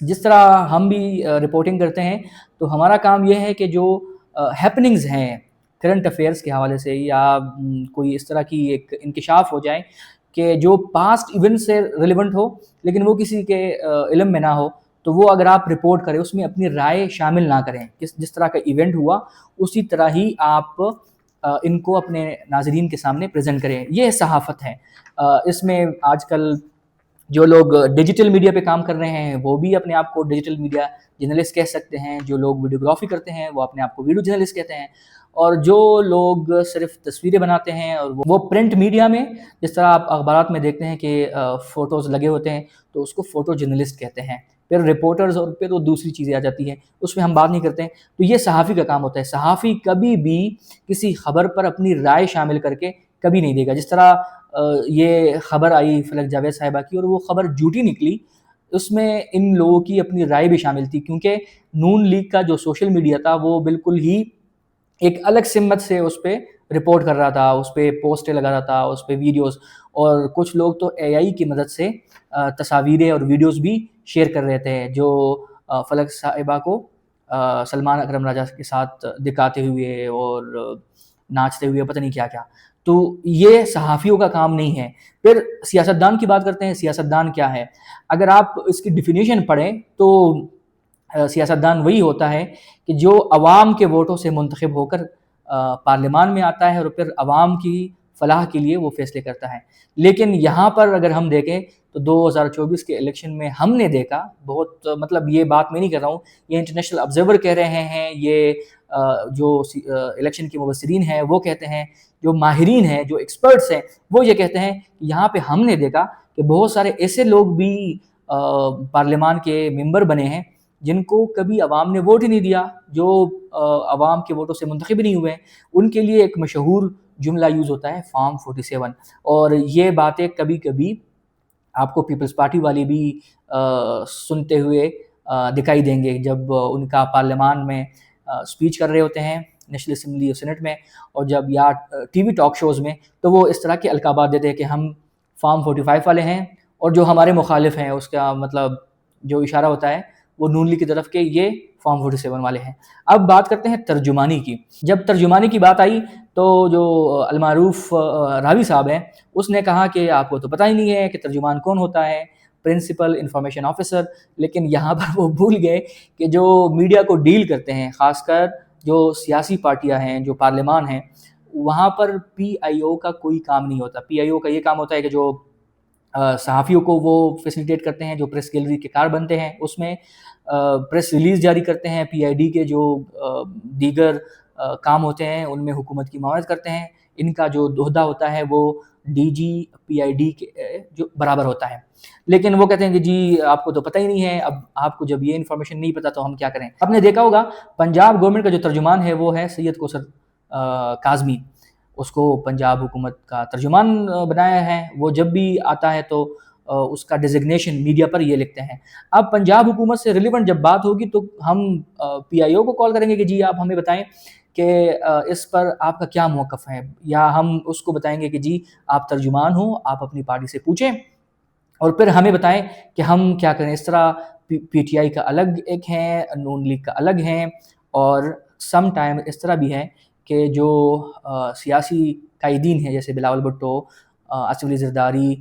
جس طرح ہم بھی رپورٹنگ کرتے ہیں تو ہمارا کام یہ ہے کہ جو ہیپننگز ہیں کرنٹ افیئرس کے حوالے سے یا کوئی اس طرح کی ایک انکشاف ہو جائے کہ جو پاسٹ ایونٹ سے ریلیونٹ ہو لیکن وہ کسی کے علم میں نہ ہو، تو وہ اگر آپ رپورٹ کریں اس میں اپنی رائے شامل نہ کریں، جس طرح کا ایونٹ ہوا اسی طرح ہی آپ ان کو اپنے ناظرین کے سامنے پریزنٹ کریں۔ یہ صحافت ہے۔ اس میں آج کل جو لوگ ڈیجیٹل میڈیا پہ کام کر رہے ہیں وہ بھی اپنے آپ کو ڈیجیٹل میڈیا جرنلسٹ کہہ سکتے ہیں، جو لوگ ویڈیوگرافی کرتے ہیں وہ اپنے آپ کو ویڈیو جرنلسٹ کہتے ہیں، اور جو لوگ صرف تصویریں بناتے ہیں اور وہ پرنٹ میڈیا میں، جس طرح آپ اخبارات میں دیکھتے ہیں کہ فوٹوز لگے ہوتے ہیں تو اس کو فوٹو جرنلسٹ کہتے ہیں، پھر رپورٹرز اور پھر وہ دوسری چیزیں آ جاتی ہیں، اس میں ہم بات نہیں کرتے ہیں۔ تو یہ صحافی کا کام ہوتا ہے۔ صحافی کبھی بھی کسی خبر پر اپنی رائے شامل کر کے کبھی نہیں دے گا۔ جس طرح یہ خبر آئی فلک جاوید صاحبہ کی اور وہ خبر جھوٹی نکلی، اس میں ان لوگوں کی اپنی رائے بھی شامل تھی، کیونکہ نون لیگ کا جو سوشل میڈیا تھا وہ بالکل ہی ایک الگ سمت سے اس پہ رپورٹ کر رہا تھا، اس پہ پوسٹیں لگا رہا تھا، اس پہ ویڈیوز، اور کچھ لوگ تو اے آئی کی مدد سے تصاویریں اور ویڈیوز بھی شیئر کر رہے تھے، جو فلک صاحبہ کو سلمان اکرم راجہ کے ساتھ دکھاتے ہوئے اور ناچتے ہوئے، پتہ نہیں کیا کیا۔ تو یہ صحافیوں کا کام نہیں ہے۔ پھر سیاستدان کی بات کرتے ہیں۔ سیاستدان کیا ہے؟ اگر آپ اس کی ڈیفینیشن پڑھیں تو سیاستدان وہی ہوتا ہے کہ جو عوام کے ووٹوں سے منتخب ہو کر پارلیمان میں آتا ہے اور پھر عوام کی فلاح کے لیے وہ فیصلے کرتا ہے۔ لیکن یہاں پر اگر ہم دیکھیں تو 2024 کے الیکشن میں ہم نے دیکھا بہت، مطلب یہ بات میں نہیں کر رہا ہوں، یہ انٹرنیشنل آبزرور کہہ رہے ہیں، یہ جو الیکشن کے مبصرین ہیں وہ کہتے ہیں، جو ماہرین ہیں، جو ایکسپرٹس ہیں وہ یہ کہتے ہیں کہ یہاں پہ ہم نے دیکھا کہ بہت سارے ایسے لوگ بھی پارلیمان کے ممبر بنے ہیں جن کو کبھی عوام نے ووٹ ہی نہیں دیا، جو عوام کے ووٹوں سے منتخب ہی نہیں ہوئے ہیں۔ ان کے لیے ایک مشہور جملہ یوز ہوتا ہے فارم 47، اور یہ باتیں کبھی کبھی آپ کو پیپلز پارٹی والے بھی سنتے ہوئے دکھائی دیں گے جب ان کا پارلیمان میں اسپیچ کر رہے ہوتے ہیں نیشنل اسمبلی اور سینٹ میں، اور جب یا ٹی وی ٹاک شوز میں، تو وہ اس طرح کے القابات دیتے ہیں کہ ہم فارم 45 والے ہیں، اور جو ہمارے مخالف ہیں اس کا مطلب جو اشارہ ہوتا ہے وہ نون لیگ کی طرف کہ یہ فارم 47 والے ہیں۔ اب بات کرتے ہیں ترجمانی کی۔ جب ترجمانی کی بات آئی تو جو المعروف راوی صاحب ہیں اس نے کہا کہ آپ کو تو پتہ ہی نہیں ہے کہ ترجمان کون ہوتا ہے، پرنسپل انفارمیشن آفیسر، لیکن یہاں پر وہ بھول گئے کہ جو میڈیا کو ڈیل کرتے ہیں، خاص کر جو سیاسی پارٹیاں ہیں، جو پارلیمان ہیں، وہاں پر پی آئی او کا کوئی کام نہیں ہوتا۔ پی آئی او کا یہ کام ہوتا ہے کہ جو صحافیوں کو وہ فیسیلیٹیٹ کرتے ہیں، جو پریس گیلری کے کار بنتے ہیں اس میں پریس ریلیز جاری کرتے ہیں، پی آئی ڈی کے جو دیگر کام ہوتے ہیں ان میں حکومت کی معاونت کرتے ہیں، ان کا جو عہدہ ہوتا ہے وہ D G P I D کے جو برابر ہوتا ہے۔ لیکن وہ کہتے ہیں کہ جی آپ کو تو پتہ ہی نہیں ہے، اب آپ کو جب یہ انفارمیشن نہیں پتہ تو ہم کیا کریں۔ آپ نے دیکھا ہوگا پنجاب گورنمنٹ کا جو ترجمان ہے وہ ہے سید کوثر کاظمی، اس کو پنجاب حکومت کا ترجمان بنایا ہے۔ وہ جب بھی آتا ہے تو اس کا ڈیزگنیشن میڈیا پر یہ لکھتے ہیں۔ اب پنجاب حکومت سے ریلیونٹ جب بات ہوگی تو ہم پی آئی او کو کال کریں گے کہ جی آپ ہمیں بتائیں کہ اس پر آپ کا کیا موقف ہے، یا ہم اس کو بتائیں گے کہ جی آپ ترجمان ہوں، آپ اپنی پارٹی سے پوچھیں اور پھر ہمیں بتائیں کہ ہم کیا کریں۔ اس طرح پی ٹی آئی کا الگ ایک ہے، نون لیگ کا الگ ہے، اور سم ٹائم اس طرح بھی ہے کہ جو سیاسی قائدین ہیں جیسے بلاول بھٹو، آصف علی زرداری،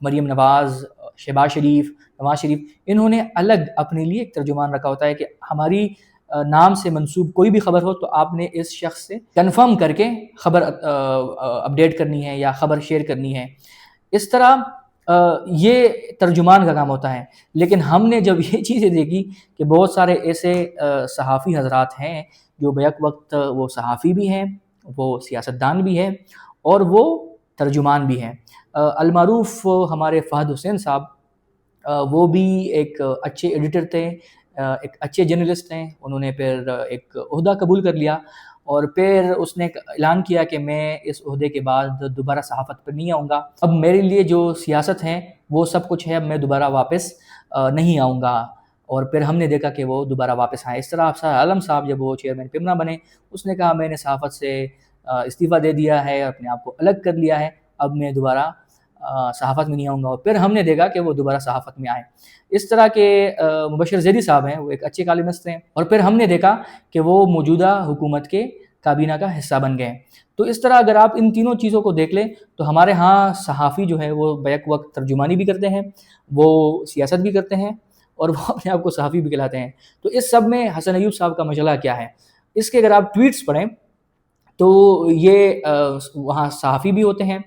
مریم نواز، شہباز شریف، نواز شریف، انہوں نے الگ اپنے لیے ایک ترجمان رکھا ہوتا ہے کہ ہماری نام سے منسوب کوئی بھی خبر ہو تو آپ نے اس شخص سے کنفرم کر کے خبر اپڈیٹ کرنی ہے یا خبر شیئر کرنی ہے۔ اس طرح یہ ترجمان کا کام ہوتا ہے۔ لیکن ہم نے جب یہ چیزیں دیکھی کہ بہت سارے ایسے صحافی حضرات ہیں جو بیک وقت وہ صحافی بھی ہیں، وہ سیاستدان بھی ہیں، اور وہ ترجمان بھی ہیں۔ المعروف ہمارے فہد حسین صاحب، وہ بھی ایک اچھے ایڈیٹر تھے، ایک اچھے جرنلسٹ ہیں۔ انہوں نے پھر ایک عہدہ قبول کر لیا اور پھر اس نے اعلان کیا کہ میں اس عہدے کے بعد دوبارہ صحافت پر نہیں آؤں گا، اب میرے لیے جو سیاست ہے وہ سب کچھ ہے، اب میں دوبارہ واپس نہیں آؤں گا۔ اور پھر ہم نے دیکھا کہ وہ دوبارہ واپس آئے۔ اس طرح افسر عالم صاحب جب وہ چیئرمین پیمنا بنے، اس نے کہا میں نے صحافت سے استعفیٰ دے دیا ہے، اپنے آپ کو الگ کر لیا ہے، اب میں دوبارہ صحافت میں نہیں آؤں گا، اور پھر ہم نے دیکھا کہ وہ دوبارہ صحافت میں آئے۔ اس طرح کے مبشر زیدی صاحب ہیں، وہ ایک اچھے کالمسٹ ہیں، اور پھر ہم نے دیکھا کہ وہ موجودہ حکومت کے کابینہ کا حصہ بن گئے۔ تو اس طرح اگر آپ ان تینوں چیزوں کو دیکھ لیں تو ہمارے ہاں صحافی جو ہے وہ بیک وقت ترجمانی بھی کرتے ہیں، وہ سیاست بھی کرتے ہیں، اور وہ اپنے آپ کو صحافی بھی کہلاتے ہیں۔ تو اس سب میں حسن ایوب صاحب کا مشغلہ کیا ہے؟ اس کے اگر آپ ٹویٹس پڑھیں تو یہ وہاں صحافی بھی ہوتے ہیں،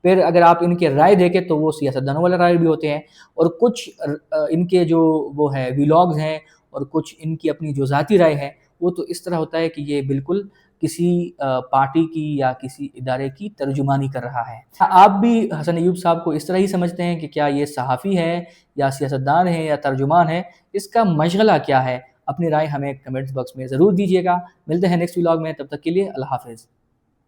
پھر اگر آپ ان کے رائے دیکھیں تو وہ سیاستدانوں والے رائے بھی ہوتے ہیں، اور کچھ ان کے جو وہ ہے ویلاگز ہیں، اور کچھ ان کی اپنی جو ذاتی رائے ہے، وہ تو اس طرح ہوتا ہے کہ یہ بالکل کسی پارٹی کی یا کسی ادارے کی ترجمانی کر رہا ہے۔ آپ بھی حسن ایوب صاحب کو اس طرح ہی سمجھتے ہیں کہ کیا یہ صحافی ہے یا سیاستدان ہے یا ترجمان ہے؟ اس کا مشغلہ کیا ہے؟ اپنی رائے ہمیں کمنٹس باکس میں ضرور دیجیے گا۔ ملتے ہیں نیکسٹ ولاگ میں، تب تک کے لیے اللہ حافظ۔